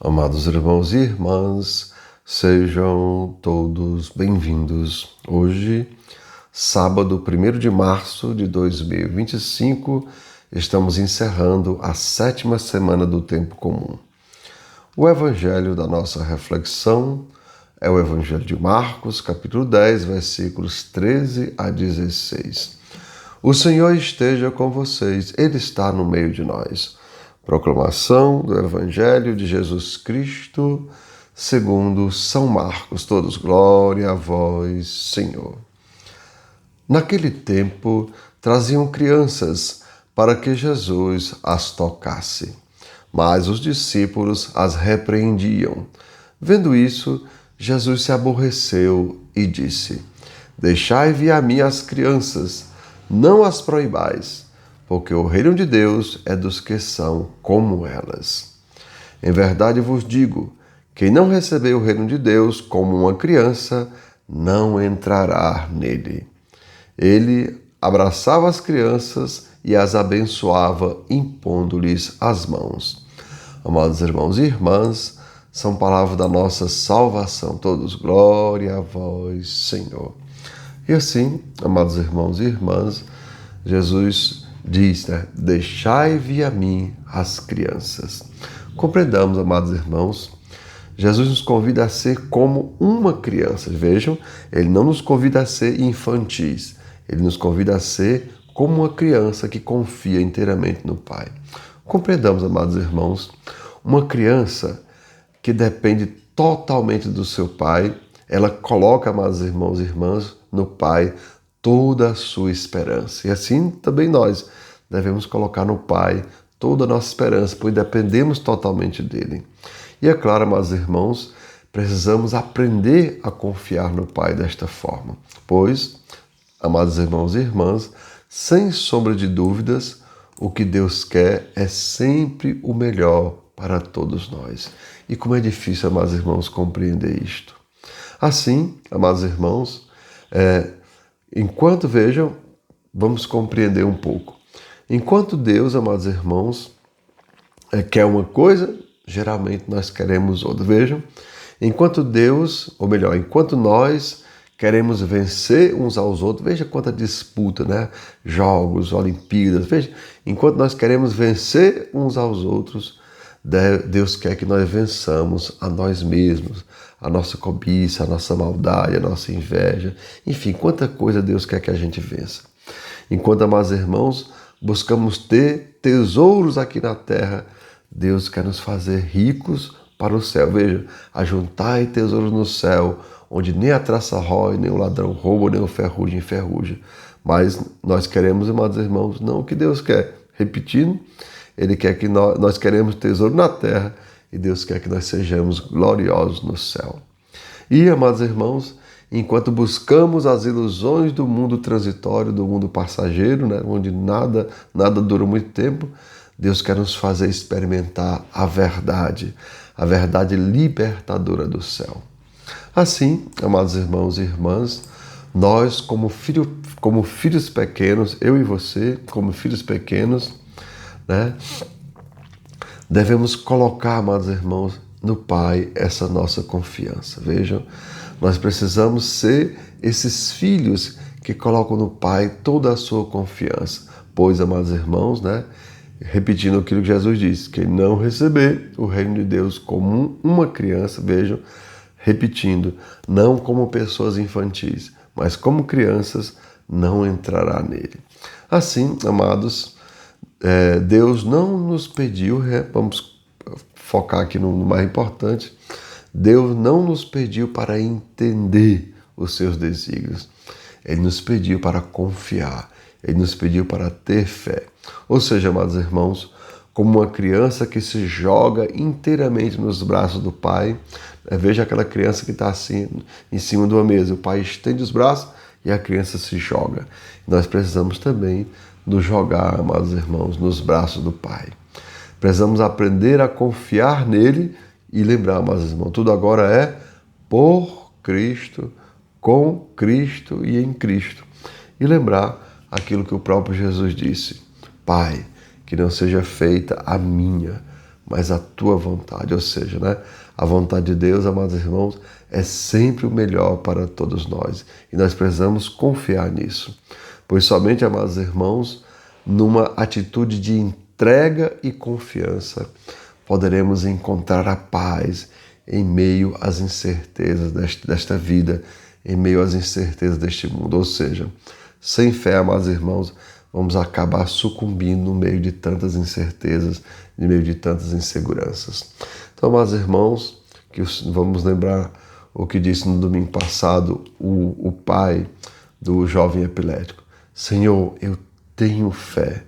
Amados irmãos e irmãs, sejam todos bem-vindos. Hoje, sábado 1º de março de 2025, estamos encerrando a 7ª semana do Tempo Comum. O evangelho da nossa reflexão é o evangelho de Marcos, capítulo 10, versículos 13 a 16. O Senhor esteja com vocês, Ele está no meio de nós. Proclamação do Evangelho de Jesus Cristo, segundo São Marcos. Todos, glória a vós, Senhor. Naquele tempo, traziam crianças para que Jesus as tocasse. Mas os discípulos as repreendiam. Vendo isso, Jesus se aborreceu e disse: Deixai vir a mim as crianças, não as proibais, porque o reino de Deus é dos que são como elas. Em verdade vos digo, quem não receber o reino de Deus como uma criança, não entrará nele. Ele abraçava as crianças e as abençoava, impondo-lhes as mãos. Amados irmãos e irmãs, são palavras da nossa salvação. Todos, glória a vós, Senhor. E assim, amados irmãos e irmãs, Jesus diz, deixai vir a mim as crianças. Compreendamos, amados irmãos, Jesus nos convida a ser como uma criança. Vejam, Ele não nos convida a ser infantis. Ele nos convida a ser como uma criança que confia inteiramente no Pai. Compreendamos, amados irmãos, uma criança que depende totalmente do seu Pai, ela coloca, amados irmãos e irmãs, no Pai toda a sua esperança. E assim também nós devemos colocar no Pai toda a nossa esperança, pois dependemos totalmente dele. E é claro, amados irmãos, precisamos aprender a confiar no Pai desta forma, pois, amados irmãos e irmãs, sem sombra de dúvidas, o que Deus quer é sempre o melhor para todos nós. E como é difícil, amados irmãos, compreender isto. Assim, amados irmãos, enquanto vejam, vamos compreender um pouco. Enquanto Deus, amados irmãos, quer uma coisa, geralmente nós queremos outra. Vejam, enquanto Deus, ou melhor, enquanto nós queremos vencer uns aos outros, veja quanta disputa, né? Jogos, Olimpíadas, veja, enquanto nós queremos vencer uns aos outros, Deus quer que nós vençamos a nós mesmos, a nossa cobiça, a nossa maldade, a nossa inveja, enfim, quanta coisa Deus quer que a gente vença. Enquanto, amados irmãos, buscamos ter tesouros aqui na terra, Deus quer nos fazer ricos para o céu. Veja, ajuntai tesouros no céu, onde nem a traça rói, nem o ladrão rouba, nem o ferrugem enferruja. Mas nós queremos, amados irmãos, não o que Deus quer. Repetindo, Ele quer que nós queremos tesouro na terra e Deus quer que nós sejamos gloriosos no céu. E, amados irmãos, enquanto buscamos as ilusões do mundo transitório, do mundo passageiro, né, onde nada dura muito tempo, Deus quer nos fazer experimentar a verdade libertadora do céu. Assim, amados irmãos e irmãs, nós como filhos pequenos, eu e você, como filhos pequenos, né, devemos colocar, amados irmãos, no Pai essa nossa confiança. Vejam, nós precisamos ser esses filhos que colocam no Pai toda a sua confiança. Pois, amados irmãos, né, repetindo aquilo que Jesus disse, quem não receber o reino de Deus como uma criança, vejam, repetindo, não como pessoas infantis, mas como crianças, não entrará nele. Assim, amados, Deus não nos pediu, vamos focar aqui no mais importante, Deus não nos pediu para entender os seus desígnios, Ele nos pediu para confiar, Ele nos pediu para ter fé. Ou seja, amados irmãos, como uma criança que se joga inteiramente nos braços do Pai, veja aquela criança que está assim, em cima de uma mesa, o pai estende os braços e a criança se joga. Nós precisamos também nos jogar, amados irmãos, nos braços do Pai. Precisamos aprender a confiar nele e lembrar, amados irmãos, tudo agora é por Cristo, com Cristo e em Cristo. E lembrar aquilo que o próprio Jesus disse: Pai, que não seja feita a minha, mas a tua vontade. Ou seja, né, a vontade de Deus, amados irmãos, é sempre o melhor para todos nós. E nós precisamos confiar nisso. Pois somente, amados irmãos, numa atitude de entrega e confiança, poderemos encontrar a paz em meio às incertezas desta vida, em meio às incertezas deste mundo. Ou seja, sem fé, amados irmãos, vamos acabar sucumbindo no meio de tantas incertezas, no meio de tantas inseguranças. Então, amados irmãos, vamos lembrar o que disse no domingo passado o pai do jovem epilético. Senhor, eu tenho fé,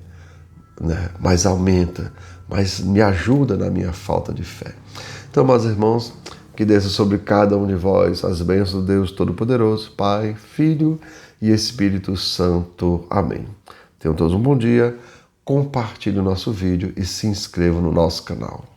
né? Mas aumenta, mas me ajuda na minha falta de fé. Então, meus irmãos, que desça sobre cada um de vós as bênçãos do Deus Todo-Poderoso, Pai, Filho e Espírito Santo. Amém. Tenham todos um bom dia, compartilhe o nosso vídeo e se inscrevam no nosso canal.